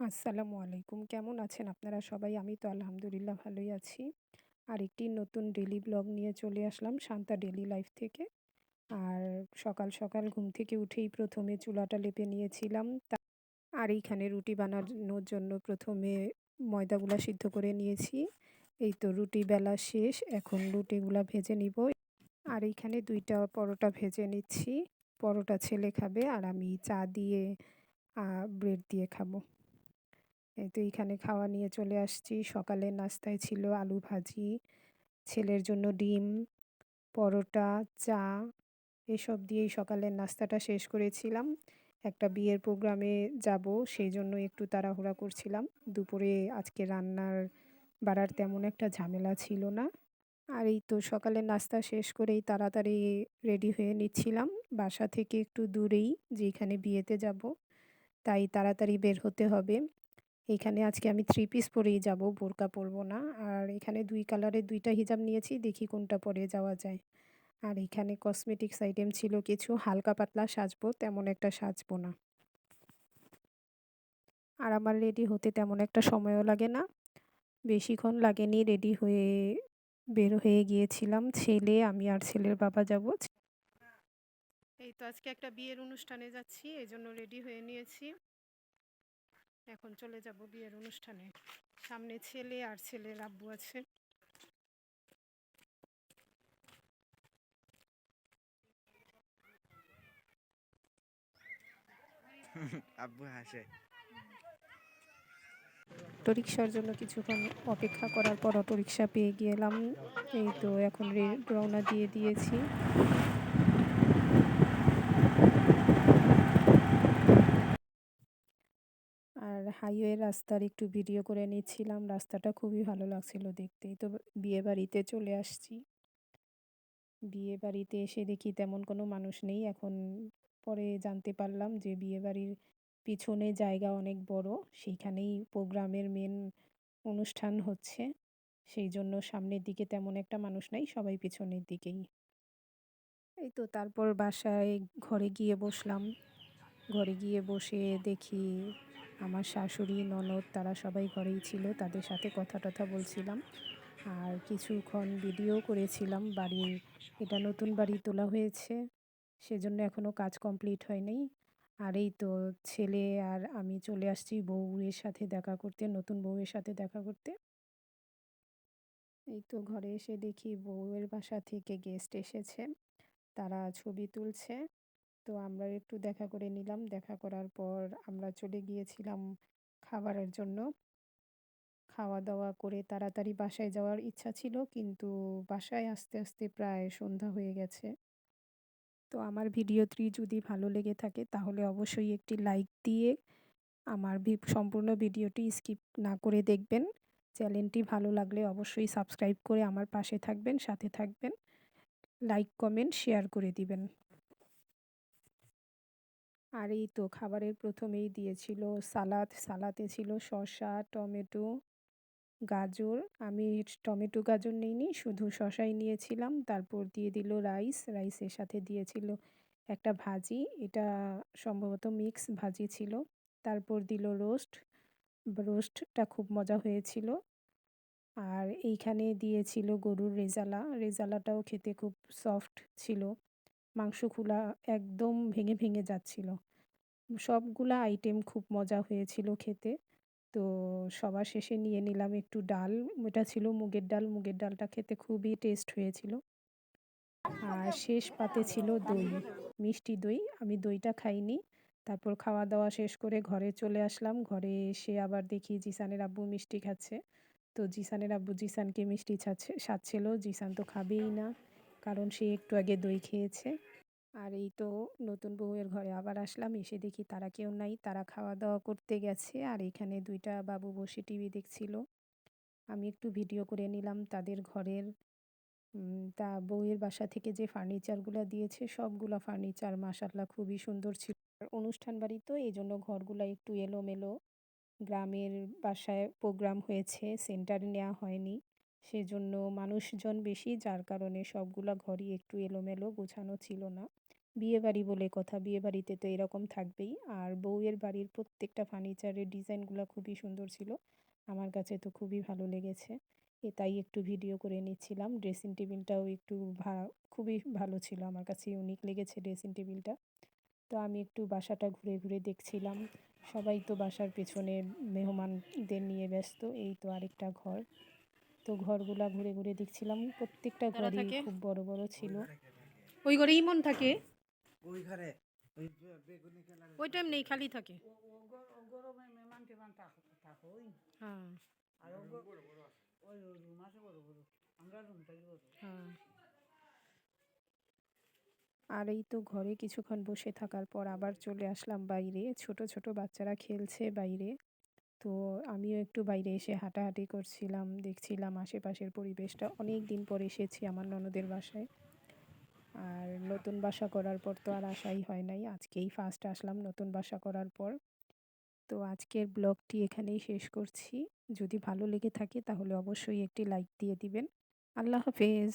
আসসালামু আলাইকুম। কেমন আছেন আপনারা সবাই? আমি তো আলহামদুলিল্লাহ ভালোই আছি। আরেকটি নতুন ডেইলি ব্লগ নিয়ে চলে আসলাম শান্তা ডেইলি লাইফ থেকে। আর সকাল, সকাল ঘুম থেকে উঠেই ১ম এ চুলাটা লেপে নিয়েছিলাম। আর এইখানে রুটি বানানোর জন্য ১ম এ ময়দাগুলা সিদ্ধ করে নিয়েছি। এই তো রুটি বেলা শেষ। এখন রুটিগুলা ভেজে নিব। আর এইখানে ২ টা পরোটা ভেজে নিচ্ছি। পরোটা ছেলে খাবে আর আমি চা দিয়ে ব্রেড দিয়ে খাবো। এই তো এইখানে খাওয়া নিয়ে চলে আসছি। সকালের নাস্তায় ছিল আলু ভাজি, ছেলের জন্য ডিম, পরোটা, চা এসব দিয়েই সকালের নাস্তাটা শেষ করেছিলাম। একটা বিয়ের প্রোগ্রামে যাব সেইজন্য একটু তাড়াহুড়া করছিলাম। দুপুরে আজকে রান্নার বাড়ার তেমন একটা ঝামেলা ছিল না। আর এই তো সকালের নাস্তা শেষ করেই তাড়াতাড়ি রেডি হয়ে নিচ্ছিলাম। বাসা থেকে একটু দূরেই যেখানে বিয়েতে যাব, তাই তাড়াতাড়ি বের হতে হবে। এখানে আজকে আমি 3 পিস পরেই যাব, বোরকা পরব না। আর এখানে ২ কালারের ২ টা হিজাব নিয়েছি, দেখি কোনটা পরে যাওয়া যায়। আর এখানে কসমেটিক্স আইটেম ছিল কিছু, হালকা পাতলা সাজবো, তেমন একটা সাজবো না। আর আমার রেডি হতে তেমন একটা সময়ও লাগে না। বেশিক্ষণ লাগেনি, রেডি হয়ে বের হয়ে গিয়েছিলাম। ছেলে, আমি আর ছেলের বাবা যাব। এই তো আজকে একটা বিয়ের অনুষ্ঠানে যাচ্ছি, এজন্য রেডি হয়ে নিয়েছি। এখন চলে যাব বিয়ের অনুষ্ঠানে। সামনে ছেলে আর ছেলের আব্বু আছে। আব্বু হাসে। অটোরিকশার জন্য কিছুক্ষণ অপেক্ষা করার পর অটোরিকশা পেয়ে গেলাম। এই তো এখন রওনা দিয়ে দিয়েছি। আর হাইওয়ে রাস্তার একটু ভিডিও করে নিচ্ছিলাম। রাস্তাটা খুবই ভালো লাগছিল দেখতে। এই তো বিয়েবাড়িতে চলে আসছি। বিয়েবাড়িতে এসে দেখি তেমন কোনো মানুষ নেই। এখন পরে জানতে পারলাম যে বিয়েবাড়ির পিছনে জায়গা অনেক বড়। সেইখানেই প্রোগ্রামের মেন অনুষ্ঠান হচ্ছে। সেইজন্য সামনের দিকে তেমন একটা মানুষ নাই, সবাই পিছনের দিকেই। এই তো তারপর বাসায় ঘরে গিয়ে বসলাম। ঘরে গিয়ে বসে দেখি আমার শাশুড়ি, ননদ তারা সবাই ঘরেই ছিল। তাদের সাথে কথা-টথা বলছিলাম। আর কিছুক্ষণ ভিডিও করেছিলাম বাড়ির। এটা নতুন বাড়ি তোলা হয়েছে। সেজন্য এখনো কাজ কমপ্লিট হয় নাই। আর এই তো ছেলে আর আমি চলে আসছি বউয়ের সাথে দেখা করতে, নতুন বউয়ের সাথে দেখা করতে। এই তো ঘরে এসে দেখি বউয়ের বাসা থেকে গেস্ট এসেছে। তারা ছবি তুলছে। তো আমরা একটু দেখা করে নিলাম। দেখা করার পর আমরা চলে গিয়েছিলাম খাবারের জন্য। খাওয়া-দাওয়া করে তাড়াতাড়ি বাসায় যাওয়ার ইচ্ছা ছিল, কিন্তু বাসায় আসতে, আসতে প্রায় সন্ধ্যা হয়ে গেছে। তো আমার ভিডিওটি যদি ভালো লেগে থাকে তাহলে অবশ্যই একটি লাইক দিয়ে আমার সম্পূর্ণ ভিডিওটি স্কিপ না করে দেখবেন। চ্যানেলটি ভালো লাগলে অবশ্যই সাবস্ক্রাইব করে আমার পাশে থাকবেন, সাথে থাকবেন। লাইক, কমেন্ট, শেয়ার করে দিবেন। আর এই তো খাবারের ১ম এই দিয়েছিল সালাদ। সালাদে ছিল শসা, টমেটো, গাজর। আমি টমেটো, গাজর নেইনি, শুধু শসাই নিয়েছিলাম। তারপর দিয়ে দিল রাইস। রাইসের সাথে দিয়েছিল একটা ভাজি। এটা সম্ভবত মিক্স ভাজি ছিল। তারপর দিল রোস্ট। রোস্টটা খুব মজা হয়েছিল। আর এইখানে দিয়েছিল গরুর রেজালা। রেজালাটাও খেতে খুব সফট ছিল। মাংসগুলা একদম ভেঙে, ভেঙে যাচ্ছিল। সবগুলা আইটেম খুব মজা হয়েছিল খেতে। তো সবার শেষে নিয়ে নিলাম একটু ডাল। ওটা ছিল মুগের ডাল। মুগের ডালটা খেতে খুবই টেস্ট হয়েছিল। আর শেষ পাতে ছিল দই, মিষ্টি দই। আমি দইটা খাইনি। তারপর খাওয়া-দাওয়া শেষ করে ঘরে চলে আসলাম। ঘরে এসে আবার দেখি জিসানের আব্বু মিষ্টি খাচ্ছে। তো জিসানের আব্বু জিসানকে মিষ্টি সাধছিল। জিসান তো খাবেই না। কারণ সে একটু আগে দই খেয়েছে। আর এই তো নতুন বউয়ের ঘরে আবার আসলাম। এসে দেখি তারা কেউ নাই। তারা খাওয়া-দাওয়া করতে গেছে। আর এখানে ২ টা বাবু বসে টিভি দেখছিল। আমি একটু ভিডিও করে নিলাম তাদের ঘরের। তা বউয়ের বাসা থেকে যে ফার্নিচারগুলা দিয়েছে সবগুলা ফার্নিচার মাশাআল্লাহ খুবই সুন্দর ছিল। আর অনুষ্ঠান বাড়ি তো এইজন্য ঘরগুলা একটু এলোমেলো। গ্রামের বাসায় প্রোগ্রাম হয়েছে, সেন্টারে নেওয়া হয়নি। সেজন্য মানুষজন বেশি, যার কারণে সবগুলা ঘরই একটু এলোমেলো, গোছানো ছিল না। বিয়েবাড়ি বলে কথা, বিয়েবাড়িতে তো এরকম থাকবেই। আর বউয়ের বাড়ির প্রত্যেকটা ফার্নিচারের ডিজাইনগুলা খুবই সুন্দর ছিল। আমার কাছে তো খুবই ভালো লেগেছে। তাই একটু ভিডিও করে নিচ্ছিলাম। ড্রেসিং টেবিলটাও একটু খুবই ভালো ছিল। আমার কাছে ইউনিক লেগেছে ড্রেসিং টেবিলটা। তো আমি একটু বাসাটা ঘুরে, ঘুরে দেখছিলাম। সবাই তো বাসার পেছনে মেহমানদের নিয়ে ব্যস্ত। এই তো আরেকটা ঘর। তো ঘরগুলা ঘুরে, ঘুরে দেখছিলাম। প্রত্যেকটা তারা ঘরই থাকে খুব বড়, বড় ছিল। ওই ঘরে ইমন থাকে, ওই ঘরে ওই বেগুনি কালার ওই টাইম নেই, খালি থাকে। গরমে মেহমান টেমান থাকোই হ্যাঁ আর ওই রুম আছে বড় বড় আমরা রুমটাই বড়। হ্যাঁ। আর এই তো ঘরে কিছুক্ষণ বসে থাকার পর আবার চলে আসলাম বাইরে। ছোট, ছোট বাচ্চারা খেলছে বাইরে। তো আমিও একটু বাইরে এসে হাঁটাহাঁটি করছিলাম, দেখছিলাম আশেপাশের পরিবেশটা। অনেক দিন পর এসেছি আমার ননদের বাসায়। আর নতুন বাসা করার পর তো আর আসাই হয় নাই। আজকেই ফার্স্ট আসলাম নতুন বাসা করার পর। তো আজকের ব্লগটি এখানেই শেষ করছি। যদি ভালো লেগে থাকে তাহলে অবশ্যই একটি লাইক দিয়ে দিবেন। আল্লাহ হাফেজ।